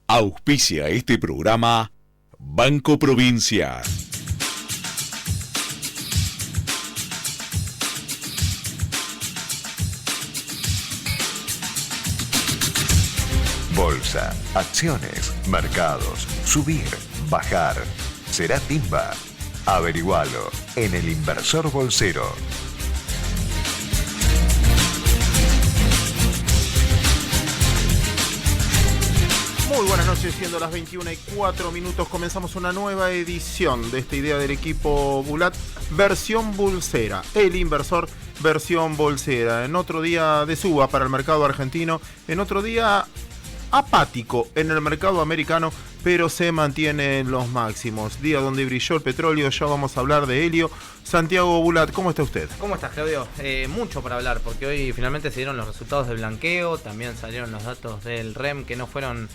Auspicia este programa Banco Provincia. Bolsa, acciones, mercados, subir, bajar. ¿Será timba? Averigualo en El Inversor Bolsero. Muy buenas noches, siendo las 21:04, comenzamos una nueva edición de esta idea del equipo Bulat, versión bolsera, El Inversor versión bolsera, en otro día de suba para el mercado argentino, en otro día apático en el mercado americano, pero se mantiene en los máximos. Día donde brilló el petróleo, ya vamos a hablar de helio. Santiago Bulat, ¿cómo está usted? ¿Cómo estás, Claudio? Mucho para hablar, porque hoy finalmente se dieron los resultados del blanqueo, también salieron los datos del REM que no fueron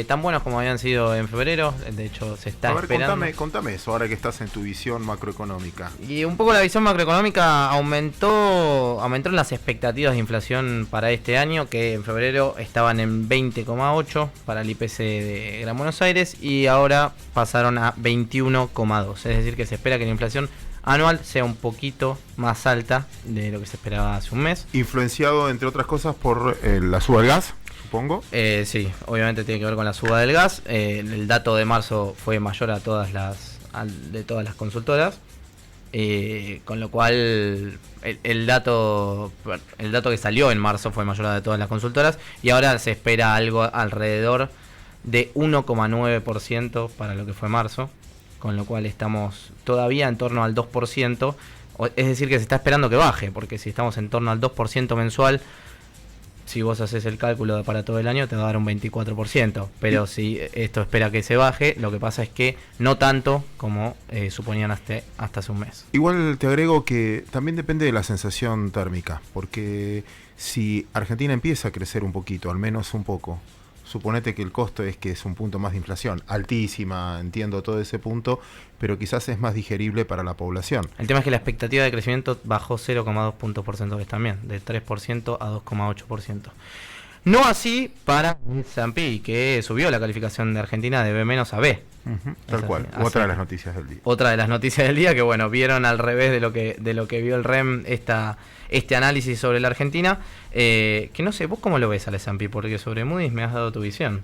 tan buenos como habían sido en febrero. De hecho, se está esperando. Contame eso, ahora que estás en tu visión macroeconómica. Y un poco la visión macroeconómica aumentaron las expectativas de inflación para este año, que en febrero estaban en 20,8 para el IPC de Gran Buenos Aires y ahora pasaron a 21,2. Es decir, que se espera que la inflación anual sea un poquito más alta de lo que se esperaba hace un mes. Influenciado, entre otras cosas, por la suba del gas, supongo. Sí, obviamente tiene que ver con la suba del gas. El dato de marzo fue mayor a todas las consultoras, con lo cual el dato que salió en marzo fue mayor a de todas las consultoras y ahora se espera algo alrededor de 1,9% para lo que fue marzo, con lo cual estamos todavía en torno al 2%, es decir que se está esperando que baje, porque si estamos en torno al 2% mensual, si vos haces el cálculo para todo el año te va a dar un 24%, pero si esto espera que se baje, lo que pasa es que no tanto como suponían hasta hace un mes. Igual te agrego que también depende de la sensación térmica, porque si Argentina empieza a crecer un poquito, al menos un poco, suponete que el costo es que es un punto más de inflación, altísima, entiendo todo ese punto, pero quizás es más digerible para la población. El tema es que la expectativa de crecimiento bajó 0,2 puntos porcentuales también, de 3% a 2,8%. No así para S&P, que subió la calificación de Argentina de B- a B. Tal cual, otra de las noticias del día. Otra de las noticias del día, que bueno, vieron al revés de lo que vio el REM este análisis sobre la Argentina, que no sé, ¿vos cómo lo ves al S&P? Porque sobre Moody's me has dado tu visión.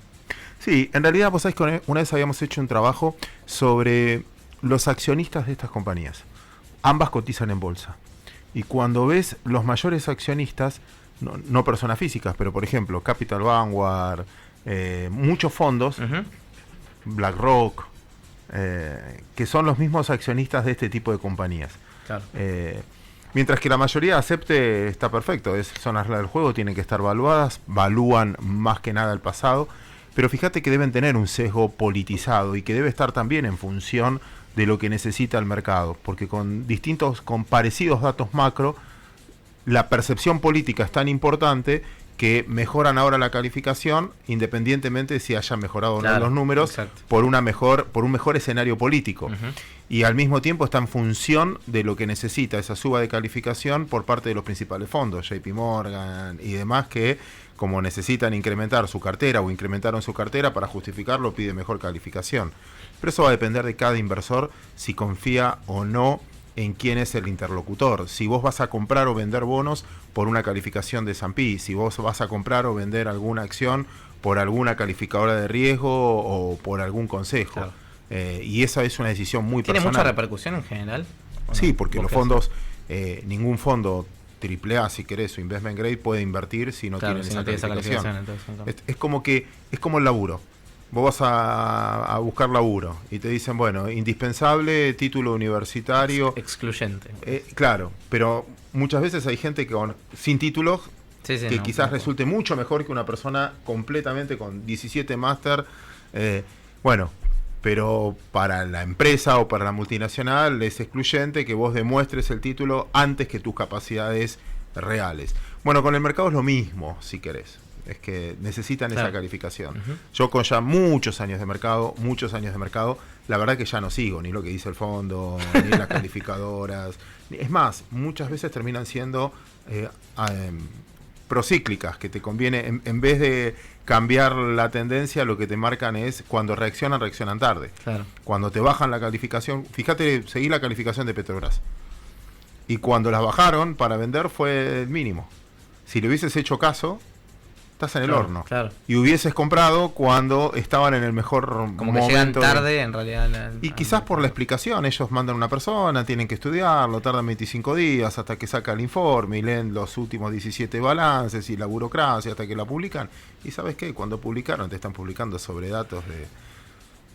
Sí, en realidad vos sabés que una vez habíamos hecho un trabajo sobre los accionistas de estas compañías. Ambas cotizan en bolsa. Y cuando ves los mayores accionistas, no personas físicas, pero por ejemplo, Capital Vanguard, muchos fondos, BlackRock, que son los mismos accionistas de este tipo de compañías. Claro. Mientras que la mayoría acepte, está perfecto, son las reglas del juego, tienen que estar valuadas, valúan más que nada el pasado, pero fíjate que deben tener un sesgo politizado y que debe estar también en función de lo que necesita el mercado, porque con parecidos datos macro, la percepción política es tan importante que mejoran ahora la calificación, independientemente de si hayan mejorado o no los números, por un mejor escenario político. Y al mismo tiempo está en función de lo que necesita esa suba de calificación por parte de los principales fondos, JP Morgan y demás, que como necesitan incrementar su cartera o incrementaron su cartera, para justificarlo pide mejor calificación. Pero eso va a depender de cada inversor si confía o no en quién es el interlocutor. Si vos vas a comprar o vender bonos por una calificación de S&P, si vos vas a comprar o vender alguna acción por alguna calificadora de riesgo o por algún consejo. Claro. Y esa es una decisión muy personal. ¿Tiene mucha repercusión en general? Sí, porque los fondos, ningún fondo AAA, si querés, o investment grade puede invertir si no tiene esa calificación. Entonces, es como el laburo. Vos vas a buscar laburo y te dicen, bueno, indispensable, título universitario. Excluyente. Claro, pero muchas veces hay gente que sin títulos quizás resulte mucho mejor que una persona completamente con 17 máster. Pero para la empresa o para la multinacional es excluyente que vos demuestres el título antes que tus capacidades reales. Bueno, con el mercado es lo mismo, si querés. Es que necesitan esa calificación. Yo con ya muchos años de mercado, la verdad que ya no sigo ni lo que dice el fondo, ni las calificadoras. Es más, muchas veces terminan siendo procíclicas, que te conviene, en vez de cambiar la tendencia, lo que te marcan es cuando reaccionan tarde. Claro. Cuando te bajan la calificación, fíjate, seguí la calificación de Petrobras. Y cuando las bajaron para vender fue el mínimo. Si le hubieses hecho caso, estás en el horno. Claro. Y hubieses comprado cuando estaban en el mejor Como momento. que llegan tarde, en realidad. Y quizás por la explicación, ellos mandan una persona, tienen que estudiarlo, tardan 25 días hasta que saca el informe y leen los últimos 17 balances y la burocracia hasta que la publican. Y ¿sabes qué? Cuando publicaron, te están publicando sobre datos de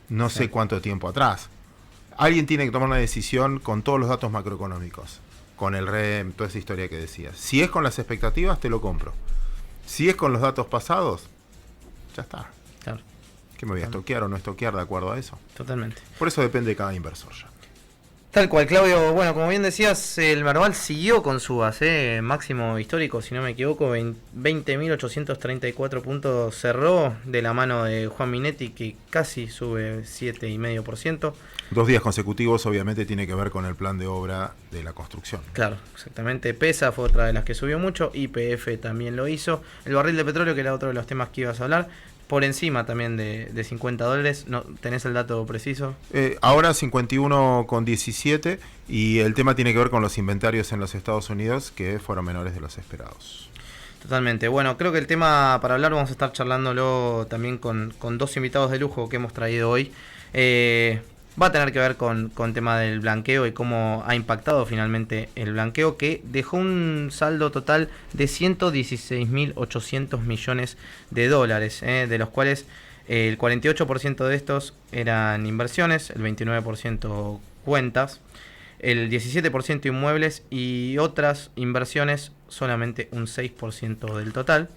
no sé cuánto tiempo atrás. Alguien tiene que tomar una decisión con todos los datos macroeconómicos, con el REM, toda esa historia que decías. Si es con las expectativas, te lo compro. Si es con los datos pasados, ya está. Claro. ¿Qué me voy a estoquear o no estoquear de acuerdo a eso? Totalmente. Por eso depende de cada inversor ya. Tal cual, Claudio. Bueno, como bien decías, el Merval siguió con subas, máximo histórico, si no me equivoco, 20.834 puntos cerró de la mano de Juan Minetti, que casi sube 7,5%. 2 días consecutivos obviamente tiene que ver con el plan de obra de la construcción. Claro, exactamente. PESA fue otra de las que subió mucho, YPF también lo hizo. El barril de petróleo, que era otro de los temas que ibas a hablar, por encima también de $50. No, ¿tenés el dato preciso? Ahora 51,17 y el tema tiene que ver con los inventarios en los Estados Unidos que fueron menores de los esperados. Totalmente. Bueno, creo que el tema para hablar vamos a estar charlándolo también con 2 invitados de lujo que hemos traído hoy. Va a tener que ver con tema del blanqueo y cómo ha impactado finalmente el blanqueo, que dejó un saldo total de 116.800 millones de dólares, de los cuales el 48% de estos eran inversiones, el 29% cuentas, el 17% inmuebles y otras inversiones solamente un 6% del total.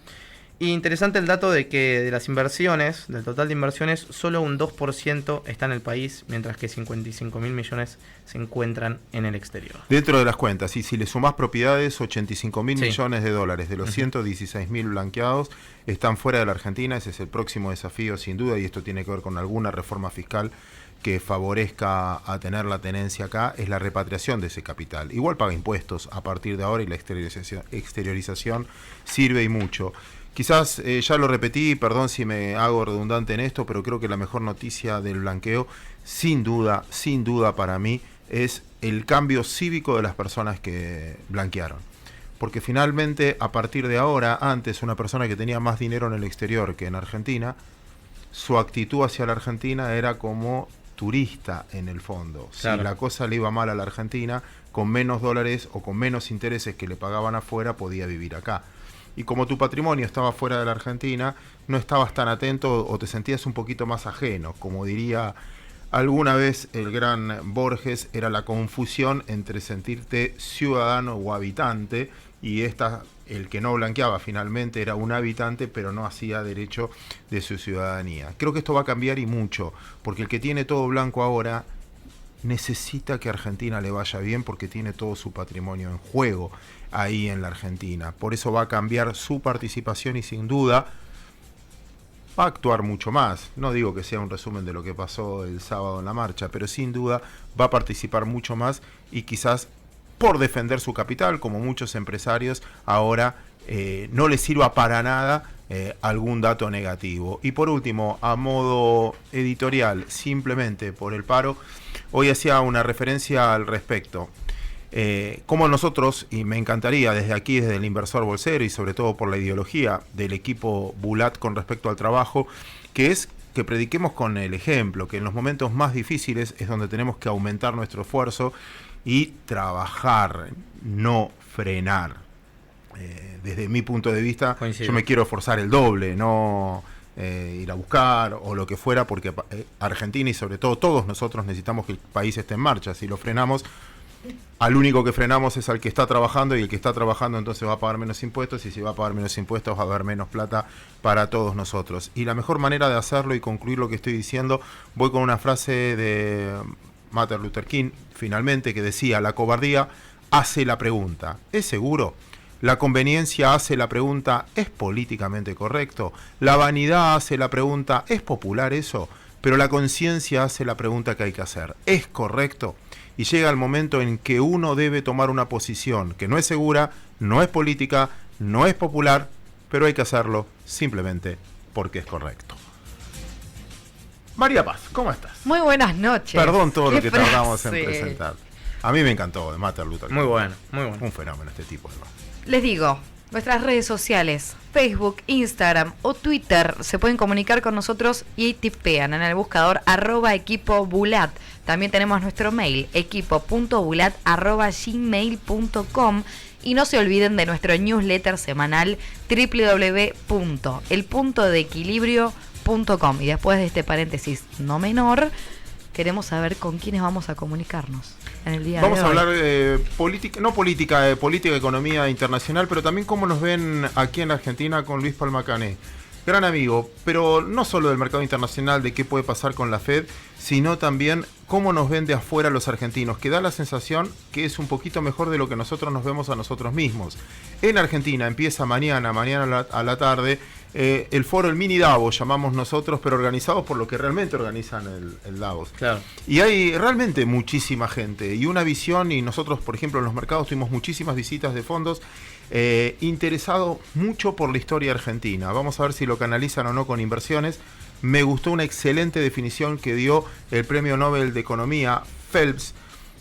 Y interesante el dato de que de las inversiones, del total de inversiones, solo un 2% está en el país, mientras que 55.000 millones se encuentran en el exterior. Dentro de las cuentas, y si le sumás propiedades, 85.000 Sí. millones de dólares de los 116.000 blanqueados están fuera de la Argentina. Ese es el próximo desafío, sin duda, y esto tiene que ver con alguna reforma fiscal que favorezca a tener la tenencia acá, es la repatriación de ese capital. Igual paga impuestos a partir de ahora y la exteriorización sirve y mucho. Quizás ya lo repetí, perdón si me hago redundante en esto, pero creo que la mejor noticia del blanqueo, sin duda para mí, es el cambio cívico de las personas que blanquearon. Porque finalmente, a partir de ahora, antes una persona que tenía más dinero en el exterior que en Argentina, su actitud hacia la Argentina era como turista en el fondo. Claro. Si la cosa le iba mal a la Argentina, con menos dólares o con menos intereses que le pagaban afuera, podía vivir acá. Y como tu patrimonio estaba fuera de la Argentina, no estabas tan atento o te sentías un poquito más ajeno. Como diría alguna vez el gran Borges, era la confusión entre sentirte ciudadano o habitante, y el que no blanqueaba finalmente era un habitante, pero no hacía derecho de su ciudadanía. Creo que esto va a cambiar y mucho, porque el que tiene todo blanco ahora necesita que Argentina le vaya bien porque tiene todo su patrimonio en juego ahí en la Argentina. Por eso va a cambiar su participación y sin duda va a actuar mucho más. No digo que sea un resumen de lo que pasó el sábado en la marcha, pero sin duda va a participar mucho más y quizás por defender su capital, como muchos empresarios, ahora no les sirva para nada algún dato negativo. Y por último, a modo editorial, simplemente por el paro, hoy hacía una referencia al respecto. Como nosotros, y me encantaría desde aquí, desde el inversor bolsero y sobre todo por la ideología del equipo Bulat con respecto al trabajo, que es que prediquemos con el ejemplo, que en los momentos más difíciles es donde tenemos que aumentar nuestro esfuerzo y trabajar, no frenar. Desde mi punto de vista, Coincido. yo me quiero esforzar el doble, no ir a buscar o lo que fuera, porque Argentina y sobre todo todos nosotros necesitamos que el país esté en marcha. Si lo frenamos, al único que frenamos es al que está trabajando, y el que está trabajando entonces va a pagar menos impuestos, y si va a pagar menos impuestos va a haber menos plata para todos nosotros. Y la mejor manera de hacerlo y concluir lo que estoy diciendo, voy con una frase de Martin Luther King, finalmente, que decía: la cobardía hace la pregunta, ¿es seguro? La conveniencia hace la pregunta, ¿es políticamente correcto? La vanidad hace la pregunta, ¿es popular eso? Pero la conciencia hace la pregunta que hay que hacer, ¿es correcto? Y llega el momento en que uno debe tomar una posición que no es segura, no es política, no es popular, pero hay que hacerlo simplemente porque es correcto. María Paz, ¿cómo estás? Muy buenas noches. Perdón todo lo que frase. tardamos en presentar. A mí me encantó de Martin Luther King. Muy bueno, muy bueno. Un fenómeno este tipo, ¿no? Les digo, nuestras redes sociales, Facebook, Instagram o Twitter, se pueden comunicar con nosotros y tipean en el buscador @equipobulat. También tenemos nuestro mail, equipo.bulat@gmail.com. Y no se olviden de nuestro newsletter semanal www.elpuntodeequilibrio.com. Y después de este paréntesis no menor, queremos saber con quiénes vamos a comunicarnos en el día Vamos de a hoy. hablar política, economía internacional, pero también cómo nos ven aquí en Argentina con Luis Palma-Cané. Gran amigo, pero no solo del mercado internacional, de qué puede pasar con la Fed, sino también cómo nos ven de afuera los argentinos, que da la sensación que es un poquito mejor de lo que nosotros nos vemos a nosotros mismos. En Argentina empieza mañana a la tarde, el foro, el mini Davos, llamamos nosotros, pero organizados por lo que realmente organizan el Davos. Claro. Y hay realmente muchísima gente y una visión, y nosotros, por ejemplo, en los mercados tuvimos muchísimas visitas de fondos interesado mucho por la historia argentina. Vamos a ver si lo canalizan o no con inversiones. Me gustó una excelente definición que dio el Premio Nobel de Economía, Phelps,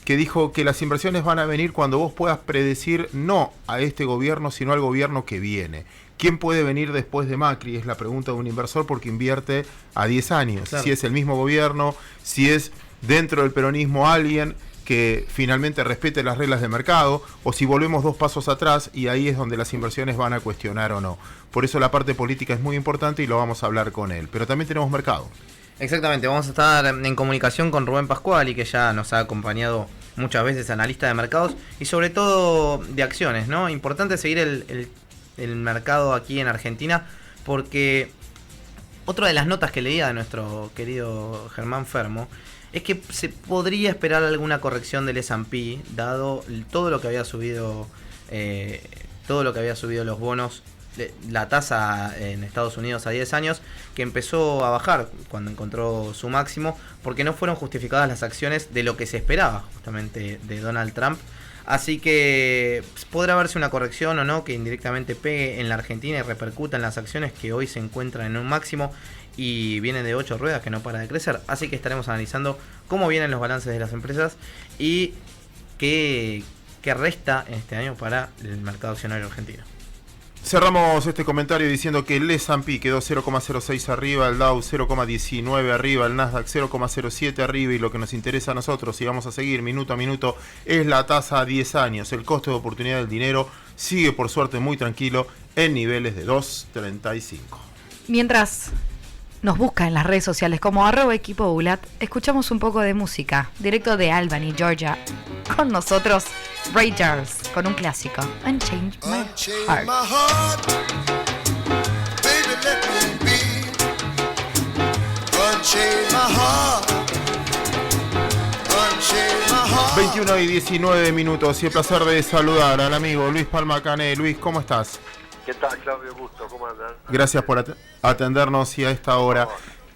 que dijo que las inversiones van a venir cuando vos puedas predecir no a este gobierno, sino al gobierno que viene. ¿Quién puede venir después de Macri? Es la pregunta de un inversor porque invierte a 10 años. Claro. Si es el mismo gobierno, si es dentro del peronismo alguien que finalmente respete las reglas de mercado, o si volvemos 2 pasos atrás y ahí es donde las inversiones van a cuestionar o no. Por eso la parte política es muy importante y lo vamos a hablar con él. Pero también tenemos mercado. Exactamente, vamos a estar en comunicación con Rubén Pascual, y que ya nos ha acompañado muchas veces, analista de mercados y sobre todo de acciones, ¿no? Importante seguir el mercado aquí en Argentina, porque otra de las notas que leía de nuestro querido Germán Fermo es que se podría esperar alguna corrección del S&P, dado todo lo que había subido los bonos, la tasa en Estados Unidos a 10 años, que empezó a bajar cuando encontró su máximo, porque no fueron justificadas las acciones de lo que se esperaba justamente de Donald Trump. Así que podrá verse una corrección o no que indirectamente pegue en la Argentina y repercuta en las acciones que hoy se encuentran en un máximo y vienen de 8 ruedas, que no para de crecer. Así que estaremos analizando cómo vienen los balances de las empresas y qué resta en este año para el mercado accionario argentino. Cerramos este comentario diciendo que el S&P quedó 0,06 arriba, el Dow 0,19 arriba, el Nasdaq 0,07 arriba, y lo que nos interesa a nosotros, y vamos a seguir minuto a minuto, es la tasa a 10 años. El costo de oportunidad del dinero sigue, por suerte, muy tranquilo en niveles de 2,35. Mientras nos busca en las redes sociales como @equipobulat, escuchamos un poco de música, directo de Albany, Georgia. Con nosotros, Ray Charles, con un clásico, Unchained My Heart. Baby, let me be. Unchain my heart. Unchain my heart. 21 y 19 minutos, y el placer de saludar al amigo Luis Palma-Cané. Luis, ¿cómo estás? ¿Qué tal, Claudio? Gusto, ¿cómo andan? Gracias por atendernos y a esta hora.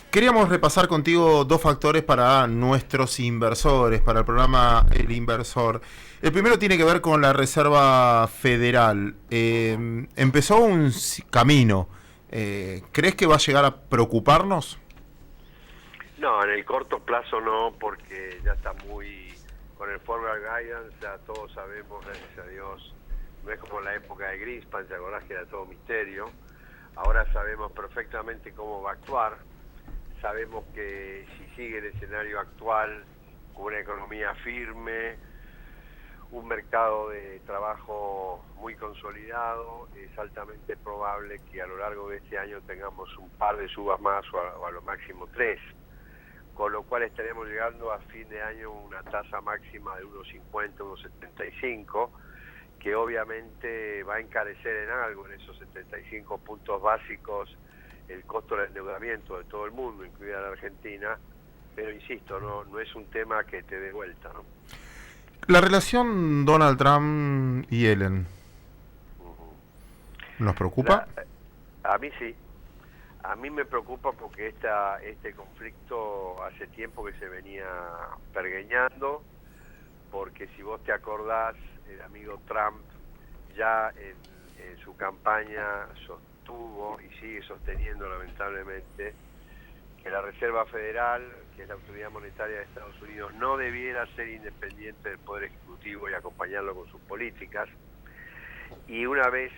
Queríamos repasar contigo 2 factores para nuestros inversores, para el programa El Inversor. El primero tiene que ver con la Reserva Federal. Empezó un camino. ¿Crees que va a llegar a preocuparnos? No, en el corto plazo no, porque ya está muy... Con el Forward Guidance ya todos sabemos, gracias a Dios, no es como la época de Greenspan, ¿te acordás que era todo misterio? Ahora sabemos perfectamente cómo va a actuar. Sabemos que si sigue el escenario actual, con una economía firme, un mercado de trabajo muy consolidado, es altamente probable que a lo largo de este año tengamos un par de subas más o a lo máximo 3, con lo cual estaremos llegando a fin de año a una tasa máxima de 1,50, 1,75, que obviamente va a encarecer en algo, en esos 75 puntos básicos, el costo del endeudamiento de todo el mundo, incluida la Argentina, pero insisto, no es un tema que te dé vuelta, ¿no? La relación Donald Trump y Yellen, ¿nos preocupa? A mí sí. A mí me preocupa porque este conflicto hace tiempo que se venía pergeñando, porque si vos te acordás, el amigo Trump ya en su campaña sostuvo y sigue sosteniendo lamentablemente que la Reserva Federal, que es la autoridad monetaria de Estados Unidos, no debiera ser independiente del Poder Ejecutivo y acompañarlo con sus políticas. Y una vez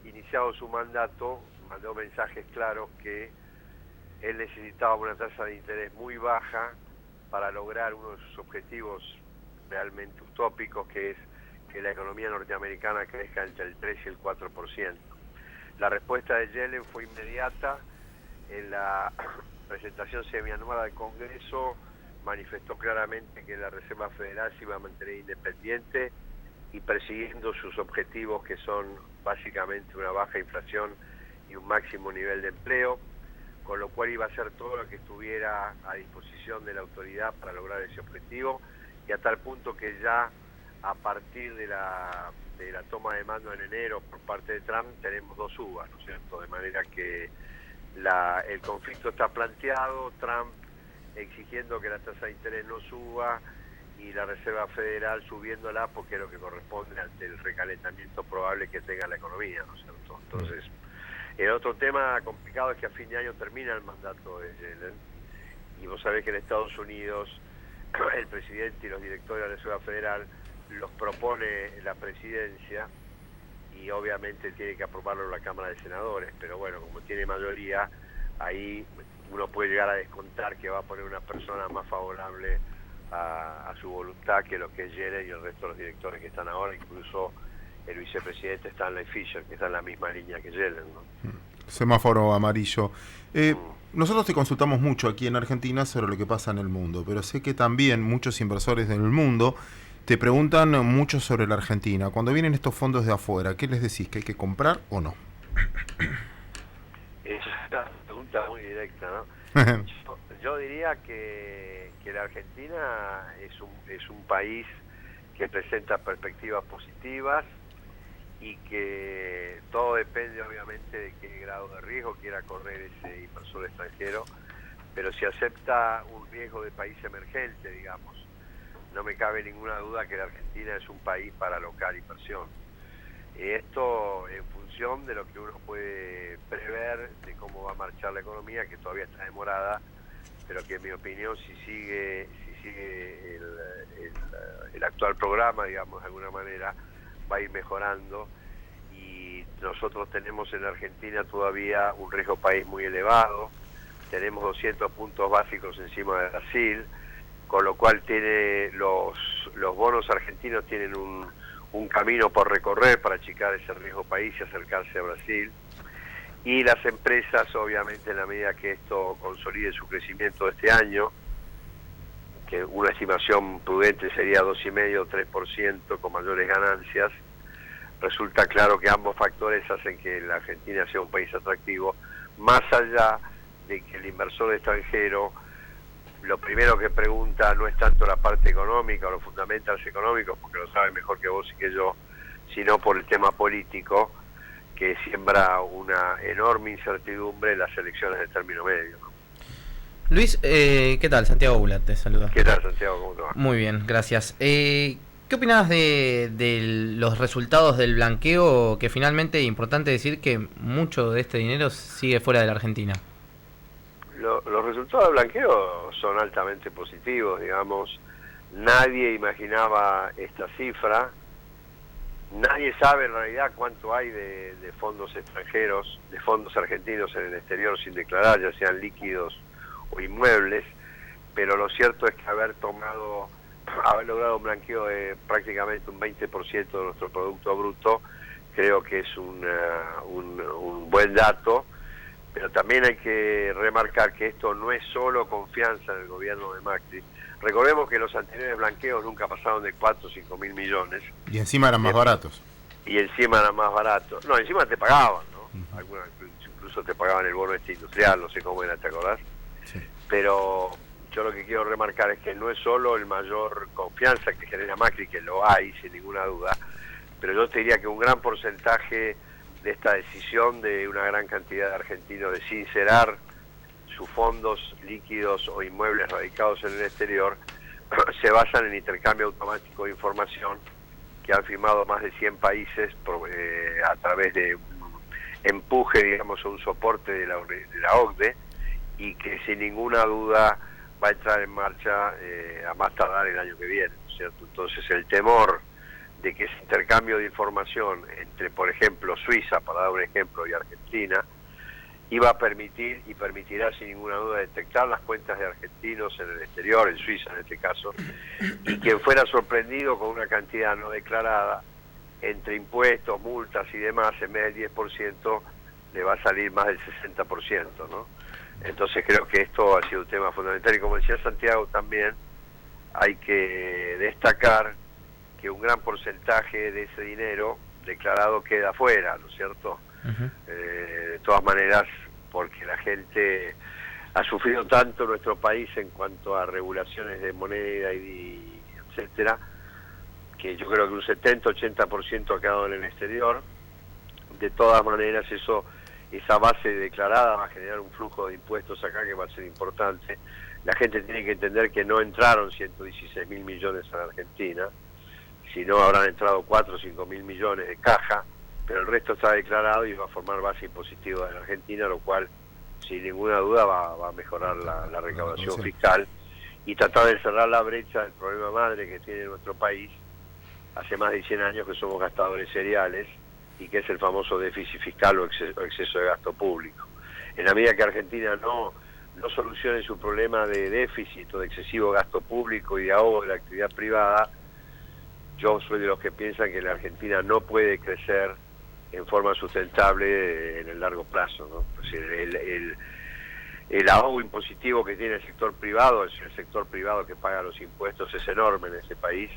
iniciado su mandato, mandó mensajes claros que él necesitaba una tasa de interés muy baja para lograr uno de sus objetivos realmente utópicos, que es que la economía norteamericana crezca entre el 3 y el 4%. La respuesta de Yellen fue inmediata. En la presentación semianual al Congreso manifestó claramente que la Reserva Federal se iba a mantener independiente y persiguiendo sus objetivos, que son básicamente una baja inflación y un máximo nivel de empleo, con lo cual iba a hacer todo lo que estuviera a disposición de la autoridad para lograr ese objetivo, y a tal punto que ya a partir de la toma de mando en enero por parte de Trump tenemos 2 uvas, ¿no es cierto? De manera que el conflicto está planteado, Trump exigiendo que la tasa de interés no suba y la Reserva Federal subiéndola porque es lo que corresponde ante el recalentamiento probable que tenga la economía, ¿no es cierto? Entonces, el otro tema complicado es que a fin de año termina el mandato de Yellen, y vos sabés que en Estados Unidos el presidente y los directores de la Reserva Federal los propone la presidencia y obviamente tiene que aprobarlo la Cámara de Senadores, pero bueno, como tiene mayoría, ahí uno puede llegar a descontar que va a poner una persona más favorable a su voluntad que lo que es Yellen y el resto de los directores que están ahora, incluso el vicepresidente Stanley Fischer, que está en la misma línea que Yellen, ¿no? Semáforo amarillo. Nosotros te consultamos mucho aquí en Argentina sobre lo que pasa en el mundo, pero sé que también muchos inversores del mundo te preguntan mucho sobre la Argentina. Cuando vienen estos fondos de afuera, ¿qué les decís? ¿Que hay que comprar o no? Es una pregunta muy directa, ¿no? Yo diría que la Argentina es un país que presenta perspectivas positivas y que todo depende obviamente de qué grado de riesgo quiera correr ese inversor extranjero, pero si acepta un riesgo de país emergente, digamos, no me cabe ninguna duda que la Argentina es un país para alocar inversión. Esto en función de lo que uno puede prever de cómo va a marchar la economía, que todavía está demorada, pero que en mi opinión si sigue el actual programa, digamos, de alguna manera, va a ir mejorando. Y nosotros tenemos en Argentina todavía un riesgo país muy elevado, tenemos 200 puntos básicos encima de Brasil, con lo cual los bonos argentinos tienen un camino por recorrer para achicar ese riesgo país y acercarse a Brasil. Y las empresas, obviamente, en la medida que esto consolide su crecimiento de este año, que una estimación prudente sería 2,5 o 3% con mayores ganancias, resulta claro que ambos factores hacen que la Argentina sea un país atractivo, más allá de que el inversor extranjero lo primero que pregunta no es tanto la parte económica o los fundamentals económicos, porque lo sabe mejor que vos y que yo, sino por el tema político, que siembra una enorme incertidumbre en las elecciones de término medio, ¿no? Luis, ¿qué tal? Santiago Bulat te saluda. ¿Qué tal, Santiago? ¿Cómo te va? Muy bien, gracias. ¿Qué opinás de los resultados del blanqueo? Que finalmente es importante decir que mucho de este dinero sigue fuera de la Argentina. Los resultados del blanqueo son altamente positivos, digamos. Nadie imaginaba esta cifra. Nadie sabe en realidad cuánto hay de fondos extranjeros, de fondos argentinos en el exterior sin declarar, ya sean líquidos o inmuebles, pero lo cierto es que haber logrado un blanqueo de prácticamente un 20% de nuestro Producto Bruto, creo que es un buen dato. Pero también hay que remarcar que esto no es solo confianza en el gobierno de Macri. Recordemos que los anteriores blanqueos nunca pasaron de 4 o 5 mil millones. Y encima eran más baratos. Y encima eran más baratos. No, encima te pagaban, ¿no? Algunos incluso te pagaban el bono industrial, no sé cómo era, ¿te acordás? Sí. Pero yo lo que quiero remarcar es que no es solo el mayor confianza que genera Macri, que lo hay sin ninguna duda, pero yo te diría que un gran porcentaje de esta decisión de una gran cantidad de argentinos de sincerar sus fondos líquidos o inmuebles radicados en el exterior se basan en intercambio automático de información que han firmado más de 100 países a través de un empuje, digamos, a un soporte de la OCDE, y que sin ninguna duda va a entrar en marcha a más tardar el año que viene, ¿no es cierto? Entonces el temor de que ese intercambio de información entre, por ejemplo, Suiza, para dar un ejemplo, y Argentina, iba a permitir y permitirá sin ninguna duda detectar las cuentas de argentinos en el exterior, en Suiza en este caso, y quien fuera sorprendido con una cantidad no declarada, entre impuestos, multas y demás, en vez del 10%, le va a salir más del 60%, ¿no? Entonces creo que esto ha sido un tema fundamental, y como decía Santiago también, hay que destacar que un gran porcentaje de ese dinero declarado queda afuera, ¿no es cierto? De todas maneras, porque la gente ha sufrido tanto nuestro país en cuanto a regulaciones de moneda y etcétera, que yo creo que un 70-80% ha quedado en el exterior. De todas maneras, esa base declarada va a generar un flujo de impuestos acá que va a ser importante. La gente tiene que entender que no entraron 116.000 millones a la Argentina, sino habrán entrado 4 o 5.000 millones de caja, pero el resto está declarado y va a formar base impositiva de la Argentina, lo cual sin ninguna duda va a mejorar la recaudación fiscal y tratar de cerrar la brecha del problema madre que tiene nuestro país hace más de 100 años, que somos gastadores seriales, y que es el famoso déficit fiscal o exceso de gasto público. En la medida que Argentina no solucione su problema de déficit o de excesivo gasto público y de ahogo de la actividad privada, yo soy de los que piensan que la Argentina no puede crecer en forma sustentable en el largo plazo, ¿no? Es decir, el ahogo impositivo que tiene el sector privado, es el sector privado que paga los impuestos, es enorme en ese país,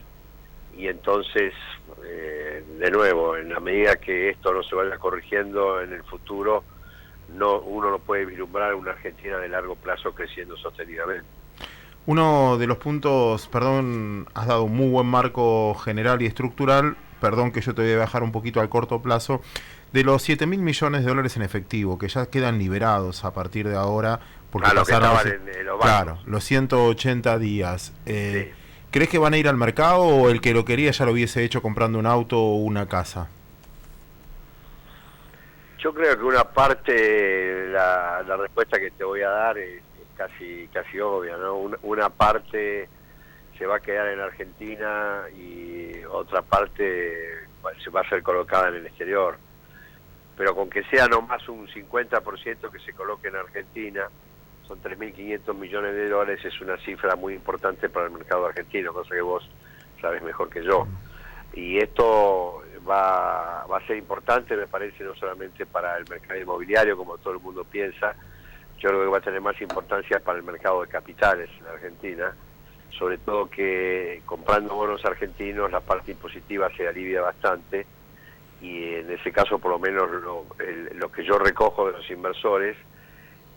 y entonces, de nuevo, en la medida que esto no se vaya corrigiendo en el futuro, uno no puede vislumbrar una Argentina de largo plazo creciendo sostenidamente. Uno de los puntos, perdón, has dado un muy buen marco general y estructural, perdón que yo te voy a bajar un poquito al corto plazo, de los 7.000 millones de dólares en efectivo, que ya quedan liberados a partir de ahora, porque pasaron los 180 días. Sí. ¿Crees que van a ir al mercado o el que lo quería ya lo hubiese hecho comprando un auto o una casa? Yo creo que una parte, la respuesta que te voy a dar es casi obvia, ¿no? Una parte se va a quedar en Argentina y otra parte se va a ser colocada en el exterior. Pero con que sea nomás un 50% que se coloque en Argentina, son 3.500 millones de dólares, es una cifra muy importante para el mercado argentino, cosa que vos sabes mejor que yo. Y esto va a ser importante, me parece, no solamente para el mercado inmobiliario, como todo el mundo piensa. Yo creo que va a tener más importancia para el mercado de capitales en Argentina, sobre todo que comprando bonos argentinos la parte impositiva se alivia bastante, y en ese caso por lo menos lo que yo recojo de los inversores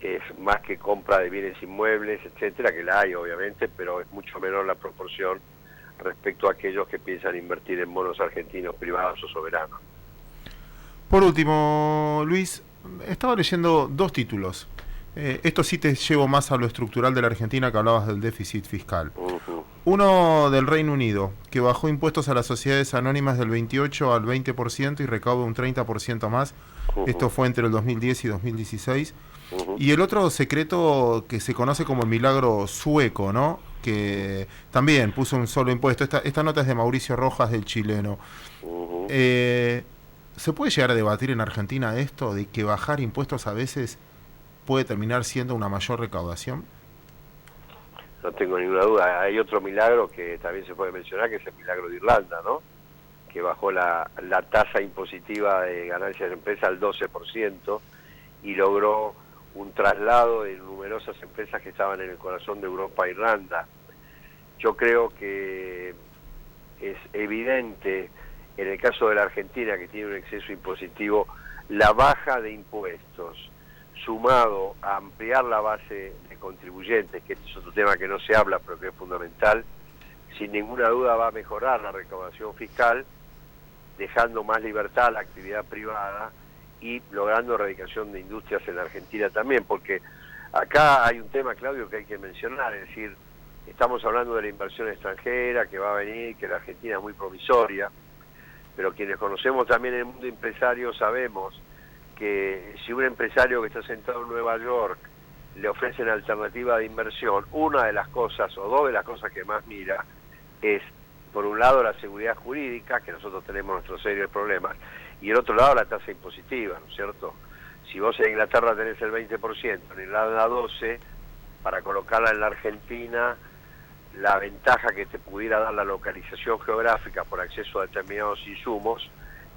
es más que compra de bienes inmuebles, etcétera, que la hay obviamente, pero es mucho menor la proporción respecto a aquellos que piensan invertir en bonos argentinos privados o soberanos. Por último, Luis, estaba leyendo dos títulos. Esto sí te llevo más a lo estructural de la Argentina, que hablabas del déficit fiscal. Uno del Reino Unido, que bajó impuestos a las sociedades anónimas del 28 al 20% y recauda un 30% más. Esto fue entre el 2010 y 2016. Y el otro secreto que se conoce como el milagro sueco, ¿no? Que también puso un solo impuesto. Esta nota es de Mauricio Rojas, del chileno. ¿Se puede llegar a debatir en Argentina esto de que bajar impuestos a veces puede terminar siendo una mayor recaudación? No tengo ninguna duda. Hay otro milagro que también se puede mencionar, que es el milagro de Irlanda, ¿no? Que bajó la tasa impositiva de ganancias de empresas al 12% y logró un traslado de numerosas empresas que estaban en el corazón de Europa a Irlanda. Yo creo que es evidente, en el caso de la Argentina, que tiene un exceso impositivo, la baja de impuestos, sumado a ampliar la base de contribuyentes, que este es otro tema que no se habla, pero que es fundamental, sin ninguna duda va a mejorar la recaudación fiscal, dejando más libertad a la actividad privada y logrando erradicación de industrias en la Argentina también, porque acá hay un tema, Claudio, que hay que mencionar, es decir, estamos hablando de la inversión extranjera que va a venir, que la Argentina es muy promisoria, pero quienes conocemos también el mundo empresario sabemos que si un empresario que está sentado en Nueva York le ofrecen alternativa de inversión, una de las cosas o dos de las cosas que más mira es, por un lado, la seguridad jurídica, que nosotros tenemos nuestros serios problemas, y el otro lado, la tasa impositiva, ¿no es cierto? Si vos en Inglaterra tenés el 20%, en Irlanda 12%, para colocarla en la Argentina, la ventaja que te pudiera dar la localización geográfica por acceso a determinados insumos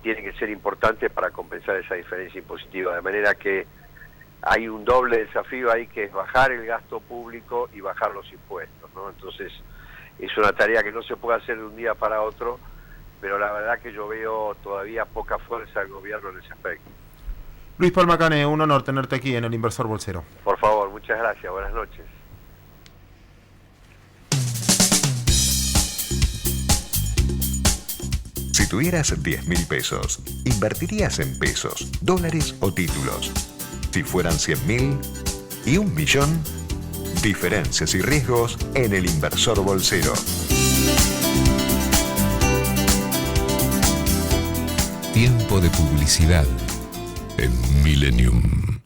tiene que ser importante para compensar esa diferencia impositiva, de manera que hay un doble desafío ahí, que es bajar el gasto público y bajar los impuestos, ¿no? Entonces es una tarea que no se puede hacer de un día para otro, pero la verdad que yo veo todavía poca fuerza del gobierno en ese aspecto. Luis Palmacane, un honor tenerte aquí en El Inversor Bolsero. Por favor, muchas gracias, buenas noches. Si tuvieras 10.000 pesos, ¿invertirías en pesos, dólares o títulos? Si fueran 100.000 y 1.000.000, diferencias y riesgos en El Inversor Bolsero. Tiempo de publicidad en Millennium.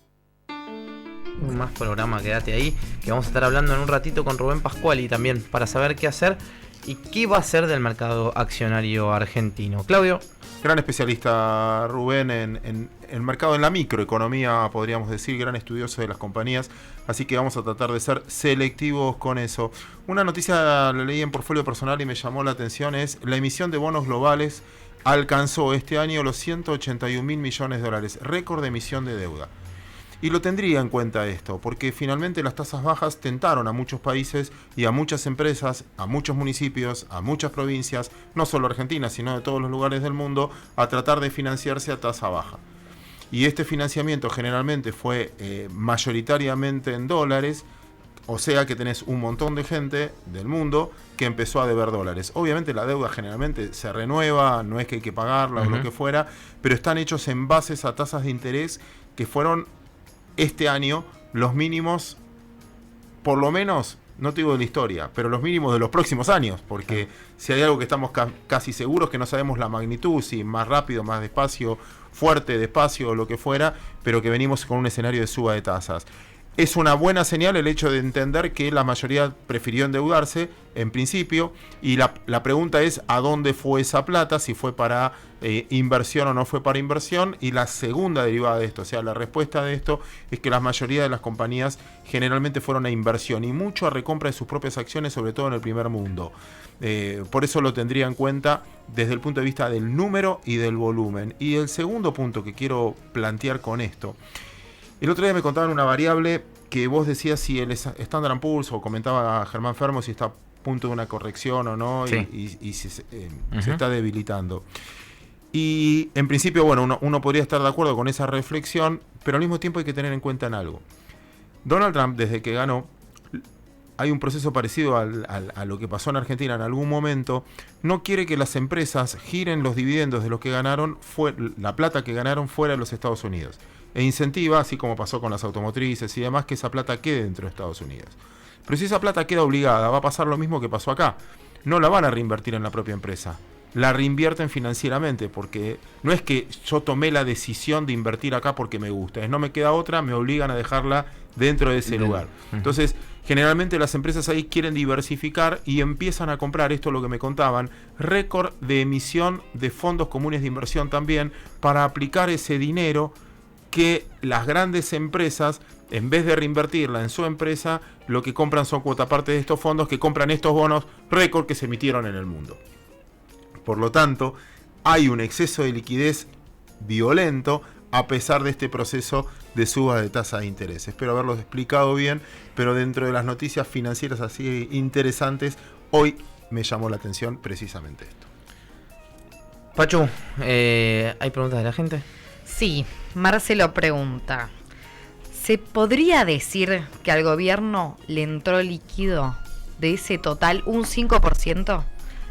Más programa, quédate ahí, que vamos a estar hablando en un ratito con Rubén Pascuali también para saber qué hacer y qué va a hacer del mercado accionario argentino. Claudio. Gran especialista Rubén en el mercado, en la microeconomía, podríamos decir, gran estudioso de las compañías, así que vamos a tratar de ser selectivos con eso. Una noticia la leí en Portfolio Personal y me llamó la atención, es la emisión de bonos globales alcanzó este año los 181.000 millones de dólares, récord de emisión de deuda. Y lo tendría en cuenta esto, porque finalmente las tasas bajas tentaron a muchos países y a muchas empresas, a muchos municipios, a muchas provincias, no solo Argentina, sino de todos los lugares del mundo, a tratar de financiarse a tasa baja. Y este financiamiento generalmente fue mayoritariamente en dólares, o sea que tenés un montón de gente del mundo que empezó a deber dólares. Obviamente la deuda generalmente se renueva, no es que hay que pagarla o lo que fuera, pero están hechos en bases a tasas de interés que fueron este año los mínimos, por lo menos, no te digo de la historia, pero los mínimos de los próximos años, porque si hay algo que estamos casi seguros, que no sabemos la magnitud, si más rápido, más despacio, fuerte, despacio o lo que fuera, pero que venimos con un escenario de suba de tasas. Es una buena señal el hecho de entender que la mayoría prefirió endeudarse en principio, y la pregunta es ¿a dónde fue esa plata? Si fue para inversión o no fue para inversión. Y la segunda derivada de esto, o sea, la respuesta de esto es que la mayoría de las compañías generalmente fueron a inversión y mucho a recompra de sus propias acciones, sobre todo en el primer mundo. Por eso lo tendría en cuenta desde el punto de vista del número y del volumen. Y el segundo punto que quiero plantear con esto: el otro día me contaban una variable que vos decías si el Standard & Poor's, o comentaba a Germán Fermo si está a punto de una corrección o no, sí, y si se está debilitando. Y en principio, bueno, uno podría estar de acuerdo con esa reflexión, pero al mismo tiempo hay que tener en cuenta en algo. Donald Trump, desde que ganó, hay un proceso parecido a lo que pasó en Argentina en algún momento. No quiere que las empresas giren los dividendos de los que ganaron, la plata que ganaron, fuera de los Estados Unidos. E incentiva, así como pasó con las automotrices y demás, que esa plata quede dentro de Estados Unidos. Pero si esa plata queda obligada, va a pasar lo mismo que pasó acá. No la van a reinvertir en la propia empresa. La reinvierten financieramente, porque no es que yo tomé la decisión de invertir acá porque me gusta, es no me queda otra, me obligan a dejarla dentro de ese lugar. Entonces, generalmente las empresas ahí quieren diversificar y empiezan a comprar, esto es lo que me contaban, récord de emisión de fondos comunes de inversión también, para aplicar ese dinero que las grandes empresas, en vez de reinvertirla en su empresa, lo que compran son cuota parte de estos fondos, que compran estos bonos récord que se emitieron en el mundo. Por lo tanto, hay un exceso de liquidez violento a pesar de este proceso de suba de tasa de interés. Espero haberlo explicado bien, pero dentro de las noticias financieras así interesantes, hoy me llamó la atención precisamente esto. Pachu, ¿hay preguntas de la gente? Sí, Marcelo pregunta: ¿se podría decir que al gobierno le entró líquido de ese total un 5%?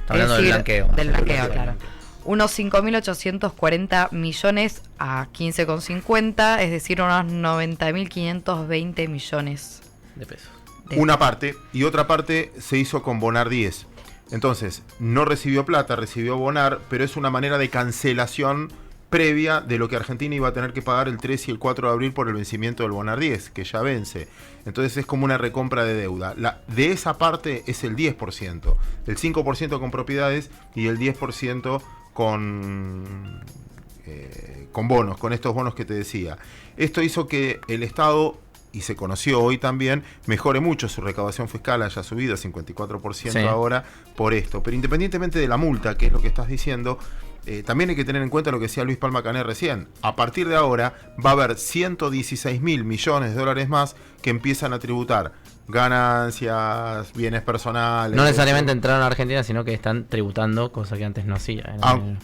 Hablando del blanqueo. Del blanqueo, claro. Unos 5.840 millones a 15,50, es decir, unos 90.520 millones de pesos. Una parte, y otra parte se hizo con Bonar 10. Entonces, no recibió plata, recibió Bonar, pero es una manera de cancelación previa de lo que Argentina iba a tener que pagar el 3 y el 4 de abril por el vencimiento del Bonar 10, que ya vence. Entonces es como una recompra de deuda. De esa parte es el 10%, el 5% con propiedades y el 10% con bonos, con estos bonos que te decía. Esto hizo que el Estado, y se conoció hoy también, mejore mucho su recaudación fiscal, haya subido a 54% ahora por esto. Pero independientemente de la multa, que es lo que estás diciendo, también hay que tener en cuenta lo que decía Luis Palma Cané recién. A partir de ahora va a haber 116.000 millones de dólares más que empiezan a tributar ganancias, bienes personales. No necesariamente entraron a Argentina, sino que están tributando, cosa que antes no hacía.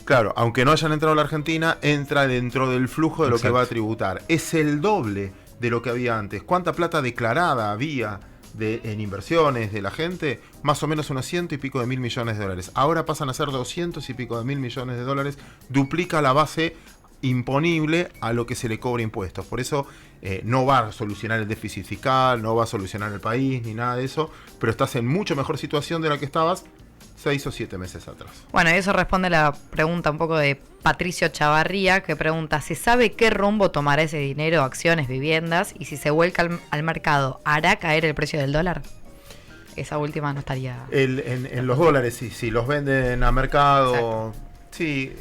Claro, aunque no hayan entrado a la Argentina, entra dentro del flujo de lo que va a tributar. Es el doble de lo que había antes. ¿Cuánta plata declarada había en inversiones de la gente? Más o menos unos 100 y pico de mil millones de dólares. Ahora pasan a ser 200 y pico de mil millones de dólares. Duplica la base imponible a lo que se le cobra impuestos. Por eso no va a solucionar el déficit fiscal, no va a solucionar el país, ni nada de eso, pero estás en mucho mejor situación de la que estabas 6 o 7 meses atrás. Bueno, y eso responde la pregunta un poco de Patricio Chavarría, que pregunta: ¿se sabe qué rumbo tomará ese dinero, acciones, viviendas? Y si se vuelca al mercado, ¿hará caer el precio del dólar? Esa última no estaría... En los dólares, si los venden a mercado... Exacto. Sí.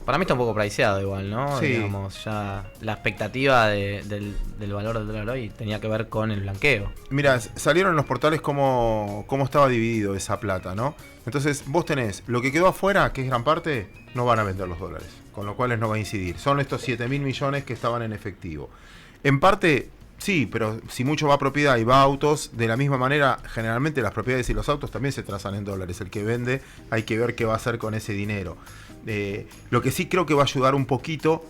Para mí está un poco priceado igual, ¿no? Sí. Digamos, ya la expectativa del valor del dólar hoy tenía que ver con el blanqueo. Mira, salieron en los portales cómo estaba dividido esa plata, ¿no? Entonces vos tenés lo que quedó afuera, que es gran parte, no van a vender los dólares, con lo cual no va a incidir. Son estos 7.000 millones que estaban en efectivo. En parte, sí, pero si mucho va a propiedad y va a autos, de la misma manera, generalmente las propiedades y los autos también se trasan en dólares. El que vende, hay que ver qué va a hacer con ese dinero. Lo que sí creo que va a ayudar un poquito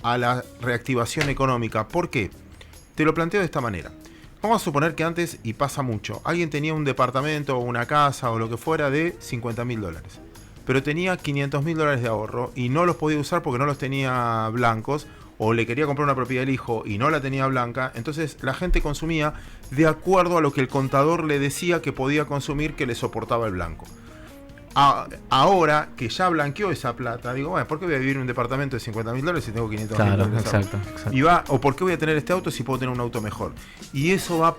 a la reactivación económica. ¿Por qué? Te lo planteo de esta manera. Vamos a suponer que antes, y pasa mucho, alguien tenía un departamento o una casa o lo que fuera de $50.000, pero tenía $500.000 de ahorro y no los podía usar porque no los tenía blancos, o le quería comprar una propiedad del hijo y no la tenía blanca. Entonces la gente consumía de acuerdo a lo que el contador le decía que podía consumir, que le soportaba el blanco. Ahora que ya blanqueó esa plata, digo, bueno, ¿por qué voy a vivir en un departamento de $50.000 si tengo $500.000? Claro, exacto. O ¿por qué voy a tener este auto si puedo tener un auto mejor? Y eso va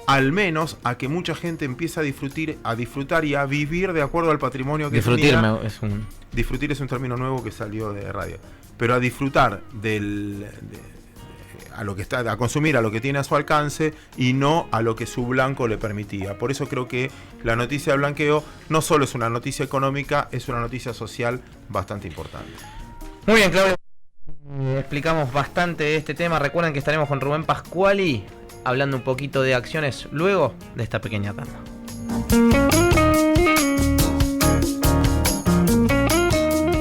al menos a que mucha gente empiece a disfrutar y a vivir de acuerdo al patrimonio que tenía. Disfrutir es un término nuevo que salió de radio. Pero a disfrutar a consumir a lo que tiene a su alcance y no a lo que su blanco le permitía. Por eso creo que la noticia del blanqueo no solo es una noticia económica, es una noticia social bastante importante. Muy bien, Claudio. Explicamos bastante de este tema. Recuerden que estaremos con Rubén Pascuali hablando un poquito de acciones luego de esta pequeña tanda.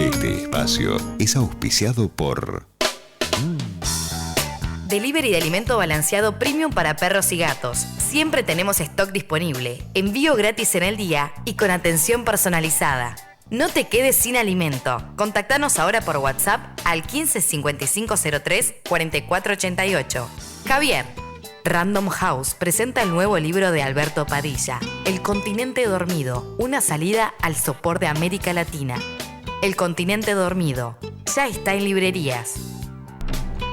Este espacio es auspiciado por Delivery de alimento balanceado premium para perros y gatos. Siempre tenemos stock disponible, envío gratis en el día y con atención personalizada. No te quedes sin alimento. Contactanos ahora por WhatsApp al 15 5503 4488. Javier. Random House presenta el nuevo libro de Alberto Padilla, El continente dormido, una salida al sopor de América Latina. El continente dormido ya está en librerías.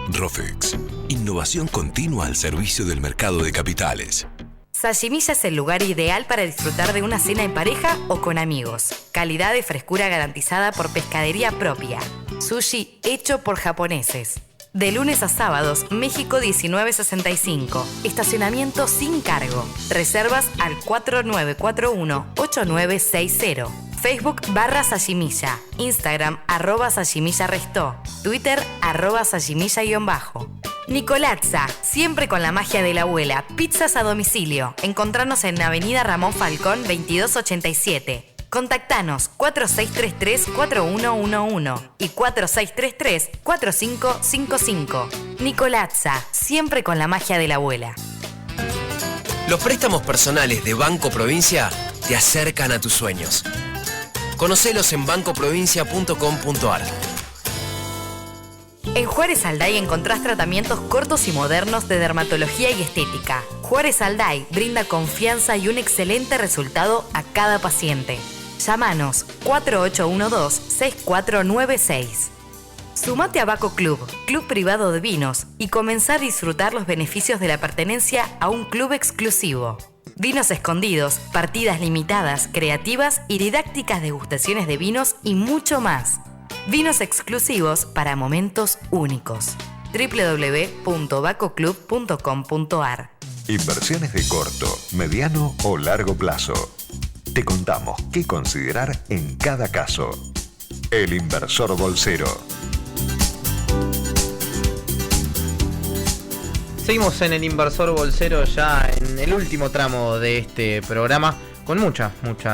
Rofex, innovación continua al servicio del mercado de capitales. Sashimilla es el lugar ideal para disfrutar de una cena en pareja o con amigos. Calidad y frescura garantizada por pescadería propia. Sushi hecho por japoneses. De lunes a sábados, México 1965. Estacionamiento sin cargo. Reservas al 4941-8960. Facebook /Sashimilla. Instagram @SashimillaRestó. Twitter @Sashimilla_. Nicolazza, siempre con la magia de la abuela. Pizzas a domicilio. Encontrarnos en Avenida Ramón Falcón 2287. Contactanos 4633-4111 y 4633-4555. Nicolazza, siempre con la magia de la abuela. Los préstamos personales de Banco Provincia te acercan a tus sueños. Conocelos en bancoprovincia.com.ar. En Juárez Alday encontrás tratamientos cortos y modernos de dermatología y estética. Juárez Alday brinda confianza y un excelente resultado a cada paciente. Llámanos 4812-6496. Sumate a Baco Club, club privado de vinos, y comenzá a disfrutar los beneficios de la pertenencia a un club exclusivo. Vinos escondidos, partidas limitadas, creativas y didácticas degustaciones de vinos y mucho más. Vinos exclusivos para momentos únicos. www.bacoclub.com.ar. Inversiones de corto, mediano o largo plazo. Te contamos qué considerar en cada caso. El Inversor Bolsero. Seguimos en el Inversor Bolsero ya en el último tramo de este programa con mucha